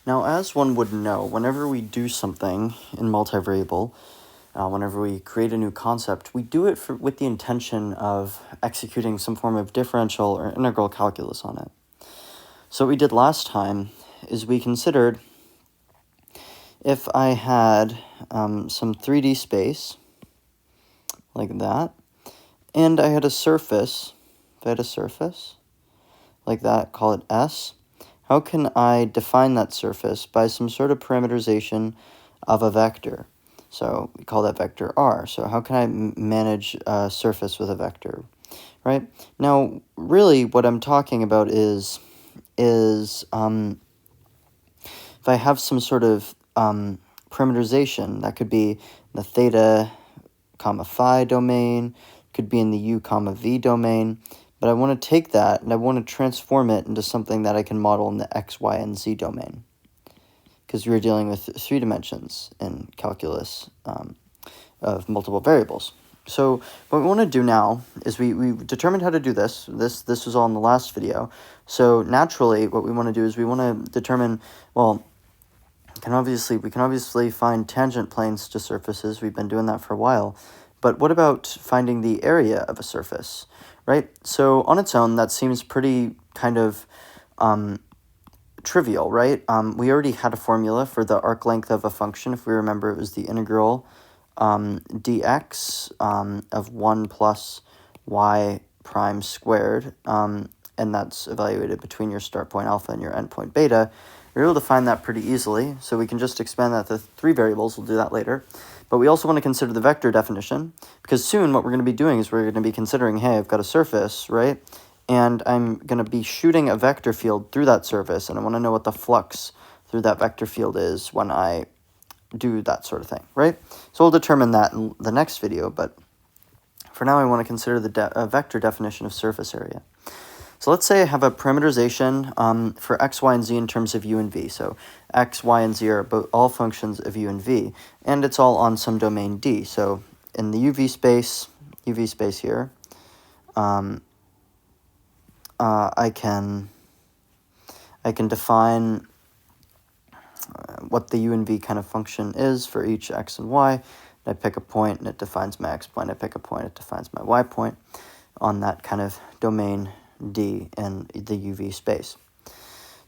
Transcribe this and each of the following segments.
Now, as one would know, whenever we do something in multivariable, whenever we create a new concept, we do it with the intention of executing some form of differential or integral calculus on it. So what we did last time is we considered if I had some 3D space, like that, and I had a surface, if I had a surface, like that, call it S, how can I define that surface by some sort of parameterization of a vector? So we call that vector R. So how can I manage a surface with a vector, right? Now, really what I'm talking about is if I have some sort of parameterization, that could be the theta, comma phi domain, could be in the u, comma v domain, but I want to take that and I want to transform it into something that I can model in the x, y, and z domain, because we're dealing with 3 dimensions in calculus of multiple variables. So what we want to do now is we determined how to do this. This was all in the last video. So naturally, what we want to do is we want to determine, well, we can obviously find tangent planes to surfaces. We've been doing that for a while. But what about finding the area of a surface, right? So on its own, that seems pretty kind of trivial, right? We already had a formula for the arc length of a function. If we remember, it was the integral dx of 1 plus y prime squared, and that's evaluated between your start point alpha and your end point beta. We're able to find that pretty easily, so we can just expand that to 3 variables. We'll do that later. But we also want to consider the vector definition, because soon what we're going to be doing is we're going to be considering, hey, I've got a surface, right? And I'm going to be shooting a vector field through that surface, and I want to know what the flux through that vector field is when I do that sort of thing, right? So we'll determine that in the next video, but for now I want to consider the vector definition of surface area. So let's say I have a parameterization for x, y, and z in terms of u and v. So x, y, and z are all functions of u and v, and it's all on some domain D. So in the UV space here, I can define what the u and v kind of function is for each x and y. I pick a point, and it defines my x point. I pick a point, it defines my y point on that kind of domain D in the UV space.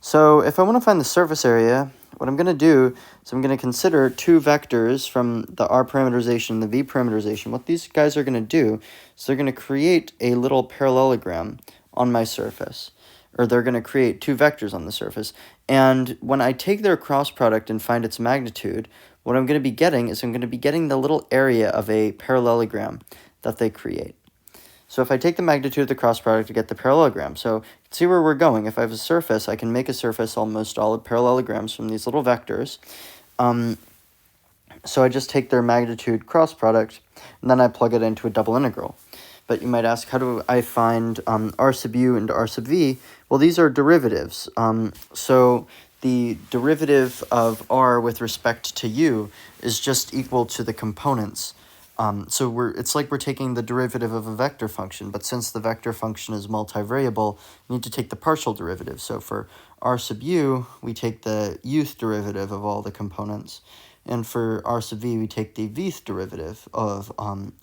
So if I want to find the surface area, what I'm going to do is I'm going to consider 2 vectors from the R parameterization and the V parameterization. What these guys are going to do is they're going to create a little parallelogram on my surface, or they're going to create 2 vectors on the surface. And when I take their cross product and find its magnitude, what I'm going to be getting is I'm going to be getting the little area of a parallelogram that they create. So if I take the magnitude of the cross product to get the parallelogram, so you can see where we're going. If I have a surface, I can make a surface almost all of parallelograms from these little vectors. So I just take their magnitude cross product, and then I plug it into a double integral. But you might ask, how do I find r sub u and r sub v? Well, these are derivatives. So the derivative of r with respect to u is just equal to the components. So it's like we're taking the derivative of a vector function, but since the vector function is multivariable, we need to take the partial derivative. So for r sub u, we take the uth derivative of all the components, and for r sub v, we take the vth derivative of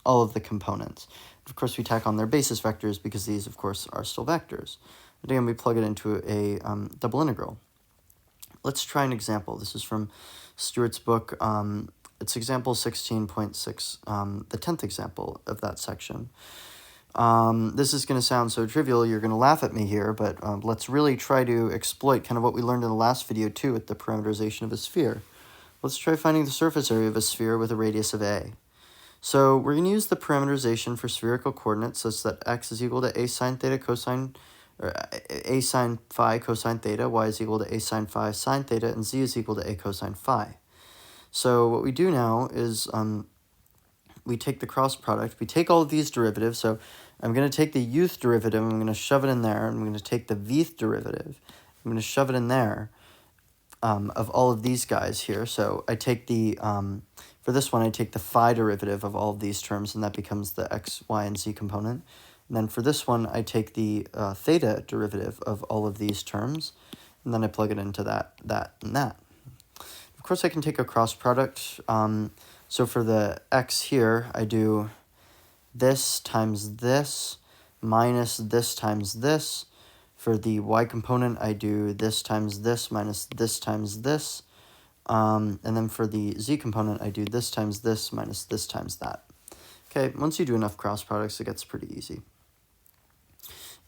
all of the components. Of course, we tack on their basis vectors because these, of course, are still vectors. But again, we plug it into a double integral. Let's try an example. This is from Stewart's book. It's example 16.6, the 10th example of that section. This is going to sound so trivial, you're going to laugh at me here, but let's really try to exploit kind of what we learned in the last video too with the parameterization of a sphere. Let's try finding the surface area of a sphere with a radius of a. So we're going to use the parameterization for spherical coordinates such that x is equal to a sine theta cosine, or a sine phi cosine theta, y is equal to a sine phi sine theta, and z is equal to a cosine phi. So what we do now is we take the cross product, we take all of these derivatives, so I'm going to take the uth derivative, I'm going to shove it in there, and I'm going to take the vth derivative, I'm going to shove it in there of all of these guys here. So I take the, for this one, I take the phi derivative of all of these terms, and that becomes the x, y, and z component. And then for this one, I take the theta derivative of all of these terms, and then I plug it into that, and that. Of course, I can take a cross product. So for the x here, I do this times this minus this times this. For the y component, I do this times this minus this times this. And then for the z component, I do this times this minus this times that. Okay, once you do enough cross products, it gets pretty easy.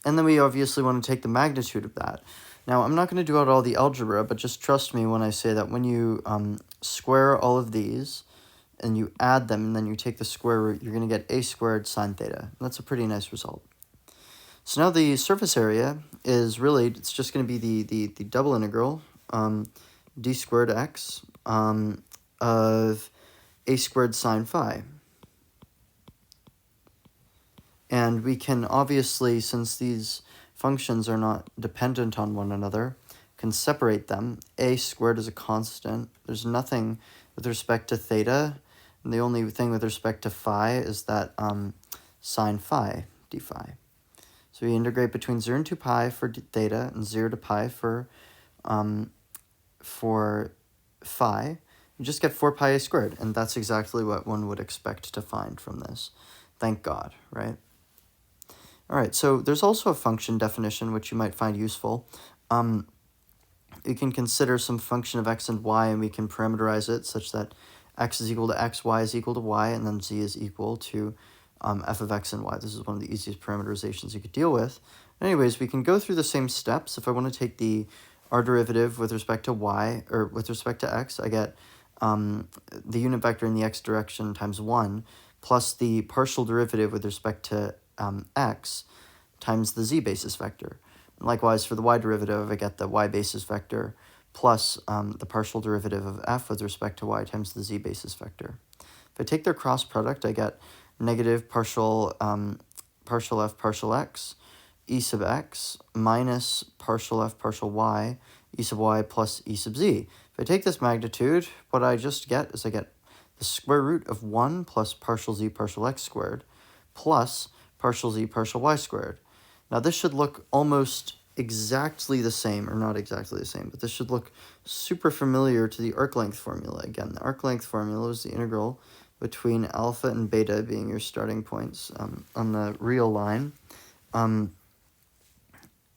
And then we obviously want to take the magnitude of that. Now, I'm not going to do out all the algebra, but just trust me when I say that when you square all of these, and you add them, and then you take the square root, you're going to get a squared sine theta. And that's a pretty nice result. So now the surface area is really, it's just going to be the double integral, d squared x of a squared sine phi. And we can obviously, since these functions are not dependent on one another, can separate them. A squared is a constant. There's nothing with respect to theta. And the only thing with respect to phi is that sine phi, d phi. So we integrate between 0 and 2 pi for theta and 0 to pi for phi. You just get 4 pi a squared, and that's exactly what one would expect to find from this. Thank God, right? All right, so there's also a function definition which you might find useful. You can consider some function of x and y, and we can parameterize it such that x is equal to x, y is equal to y, and then z is equal to f of x and y. This is one of the easiest parameterizations you could deal with. Anyways, we can go through the same steps. If I want to take the r derivative with respect to y, or with respect to x, I get the unit vector in the x direction times 1, plus the partial derivative with respect to x times the z basis vector. And likewise, for the y derivative, I get the y basis vector plus the partial derivative of f with respect to y times the z basis vector. If I take their cross product, I get negative partial f partial x, e sub x, minus partial f partial y, e sub y plus e sub z. If I take this magnitude, what I just get is I get the square root of 1 plus partial z partial x squared plus partial z partial y squared. Now this should look almost exactly the same, or not exactly the same, but this should look super familiar to the arc length formula. Again, the arc length formula is the integral between alpha and beta being your starting points on the real line.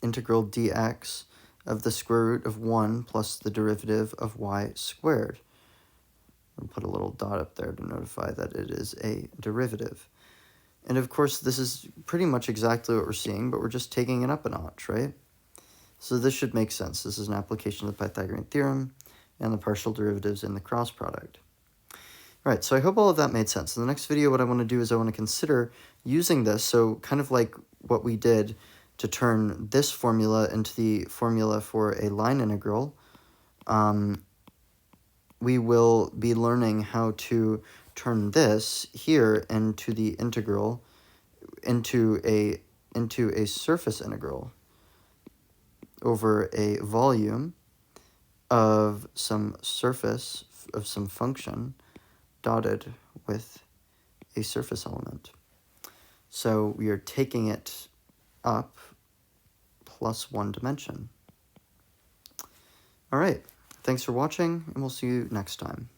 Integral dx of the square root of 1 plus the derivative of y squared. I'll put a little dot up there to notify that it is a derivative. And of course, this is pretty much exactly what we're seeing, but we're just taking it up a notch, right? So this should make sense. This is an application of the Pythagorean theorem and the partial derivatives in the cross product. All right, so I hope all of that made sense. In the next video, what I want to do is I want to consider using this, so kind of like what we did to turn this formula into the formula for a line integral, we will be learning how to turn this here into the integral into a surface integral over a volume of some surface of some function dotted with a surface element. So we are taking it up plus 1 dimension. All right, thanks for watching, and we'll see you next time.